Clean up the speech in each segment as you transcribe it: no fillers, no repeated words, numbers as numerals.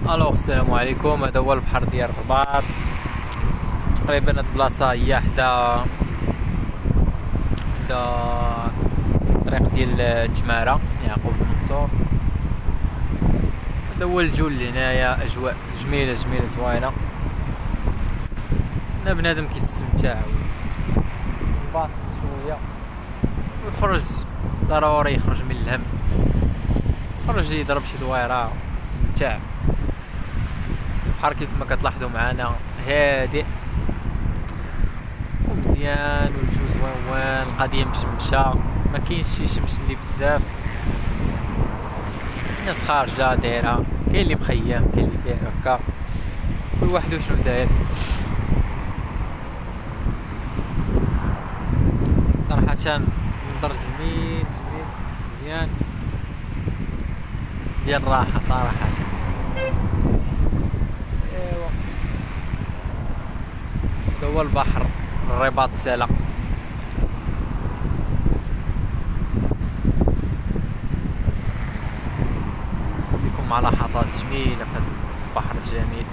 الو السلام عليكم. هذا هو البحر ديال الرباط. تقريبا هاد البلاصه هي حدا الطريق ديال تماره يعقوب المنصور. هذا هو الجو اللي هنايا، اجواء جميله جميله زوينه. هنا بنادم كيستمتع وينبسط شويه ويخرج، ضروري يخرج من الهم، يخرج يضرب شي دويره يستمتع. البحر كيف ما كتلاحظوا معنا هادئ ومزيان والجو زوين، القضيه مشمشه، ما كاينش شي شمس اللي بزاف. الناس خارجه دايره، كاين اللي مخيم، كاين اللي داير هكا، كل واحد وشنو داير. صراحه منظر جميل جميل مزيان ديال الراحه صراحه. ايوا هذا هو البحر، الرباط سلا. بكم مع لحظات جميله في هذا البحر الجميل.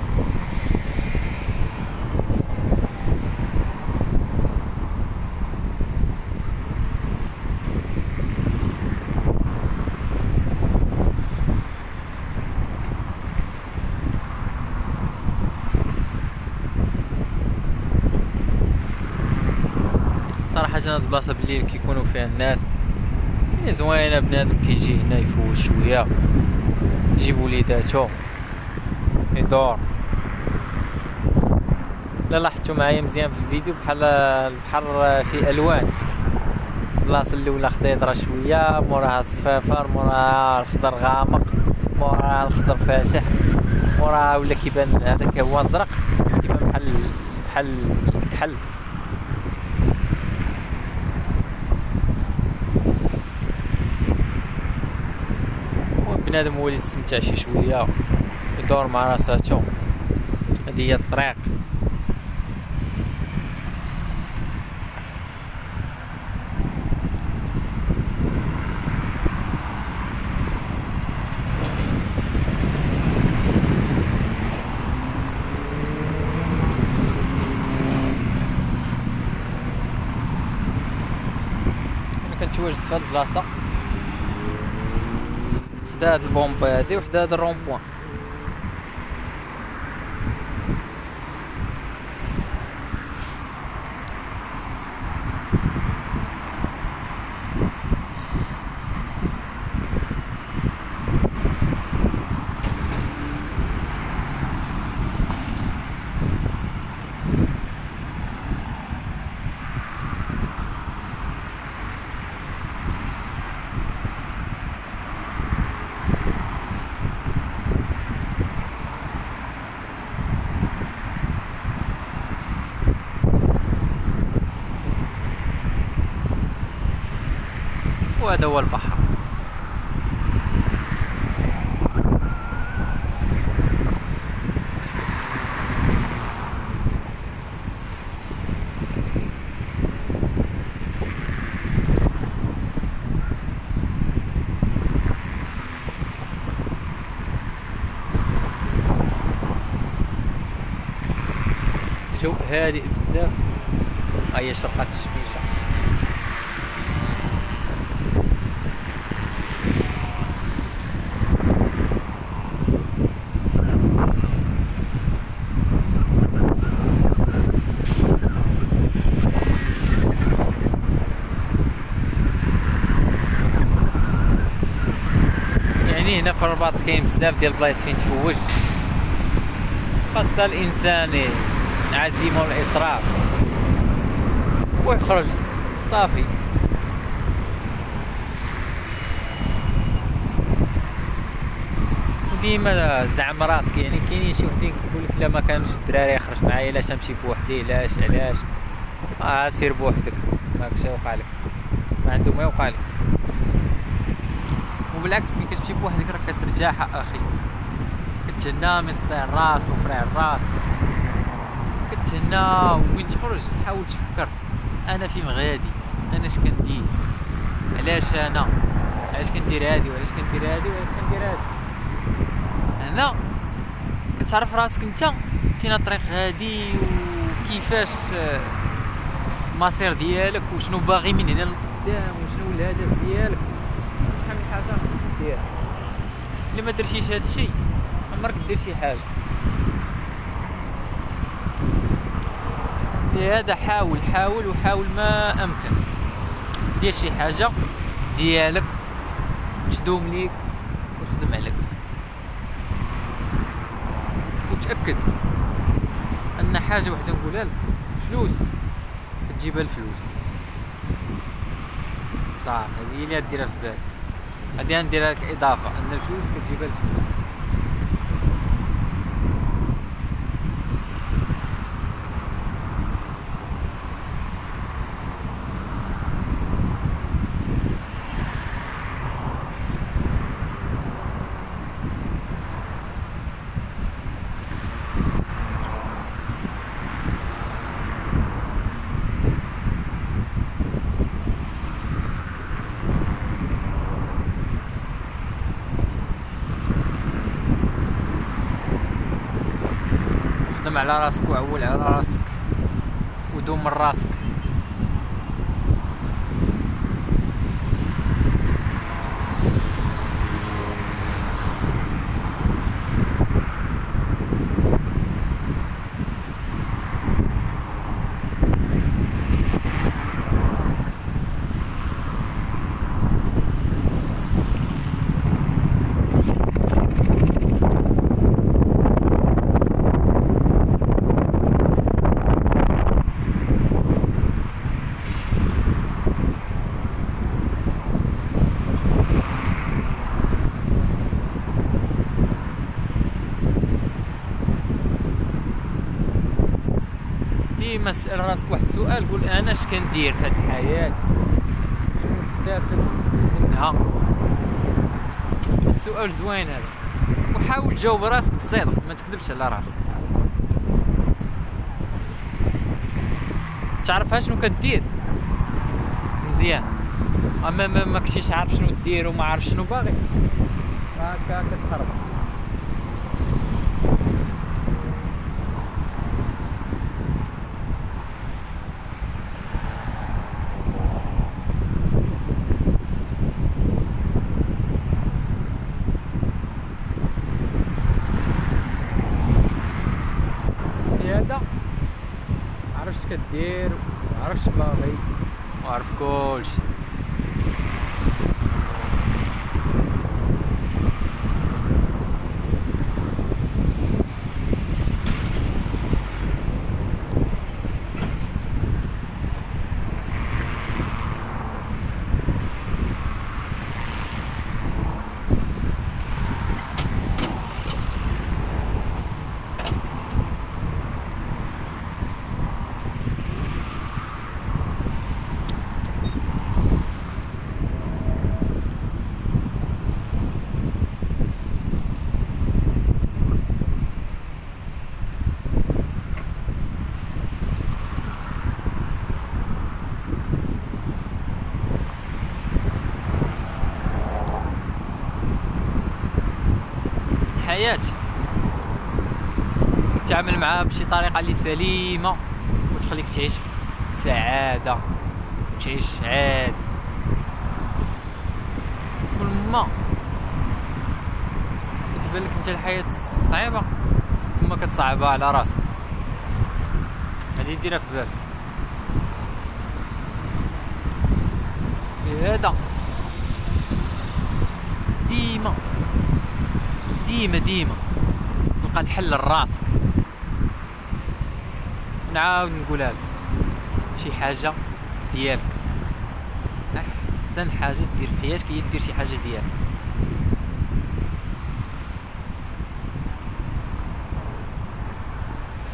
صراحه هاد البلاصه بالليل كيكونوا فيها الناس هي زوينه، بنادم كيجي هنا يفوت شويه، يجيب وليداتو يدور. لا لاحظتوا معايا مزيان في الفيديو بحال البحر فيه الوان، البلاصه الاولى خضيضره شويه، موراها الصفافر، موراها الخضر غامق، موراها الخضر فاتح، موراها ولا كيبان هذاك هو ازرق، كيبان بحال الكحل. بنادم هو اللي يستمتع شي شويه، يدور مع راساتو. هذه هي الطريق. انا كنتواجد في هذه البلاصه، حدا هاد البومب هادي وحدا هاد الرونبوان. وهذا هو البحر. جو هادئ بزاف. هيا شرقات الشميشه. يعني هنا في الرباط كاين بزاف ديال البلايص فين تفوج، خاص الانسان العزيمه والاصرار ويخرج صافي. وديما زعم راسك، يعني كاينين شي وحدين كيقول لك لا ما كانش الدراري يخرج معايا، علاش نمشي بوحدي، علاش سير بوحدك، ماكش يوقع لك، ما عنده ما يوقع لك. وبالعكس ملي كتمشي بوحدك راك كترتاح اخي، كتهنا من صداع الراس وفرع الراس، كتهنا. وين تخرج حاول تفكر انا فين غادي، انا اش كندير، علاش كندير هادي وعلاش كندير هادي وعلاش كندير هادي. هنا كتعرف راسك انت فين الطريق هادي وكيفاش المصير ديالك وشنو باغي من هنا لقدام وشنو الهدف ديالك. شحال من حاجه خصك ديرها. الا ما درتيش هاد الشيء عمرك دير شي حاجه. لهذا حاول وحاول ما امكن دير شي حاجه ديالك تدوم ليك وتخدم عليك، وتاكد ان حاجه وحده نقولها لك، فلوس كتجيبها الفلوس صافي. هذه اللي ديرها في بالك، هذه نديرها لك اضافه ان الفلوس كتجيبها الفلوس. خدم على راسك وعول على راسك ودوم من راسك. ديما سأل راسك واحد السؤال، قول انا اش كندير في هاد الحياة، شنو نستافد منها. سؤال زوين هذا، وحاول تجاوب راسك بصدق، ما تكذبش على راسك. تعرفها شنو كدير مزيان، اما ما كنتيش عارف شنو دير وما عارف شنو باغي، هكا كتخرب. هذا عرفت كدير وعرفت باغي وعرف كلشي. الحياة تتعامل معها بشي طريقة اللي سليمة وتخليك تعيش بسعادة وتعيش عادي. كل ما كتبان لك انت الحياة صعيبة كما كتصعبها على راسك. هادي ديرها في بالك. هذا ديما تلقى الحل لراسك. نعاود نقولها لك، شي حاجه ديالك، احسن حاجه دير في حياتك هي دير شي حاجه ديالك.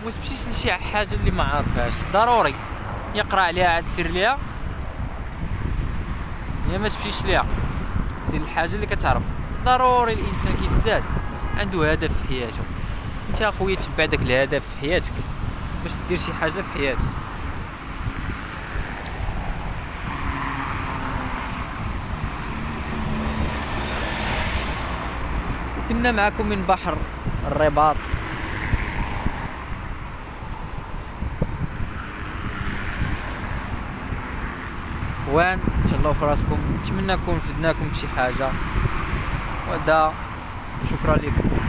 ما تمشيش لشي حاجه اللي ما عارفهاش. ضروري يقرا عليها عاد سير ليها، يا ما تمشيش ليها سير الحاجه اللي كتعرف. ضروري الانسان كيتزاد عنده هدف في حياته. انت اخويا تبع داك الهدف في حياتك باش دير شي حاجه في حياتك. كنا معكم من بحر الرباط. اخوان، تهلاو في راسكم، نتمنى نكون فدناكم بشي حاجه، وهذا شكرا لكم.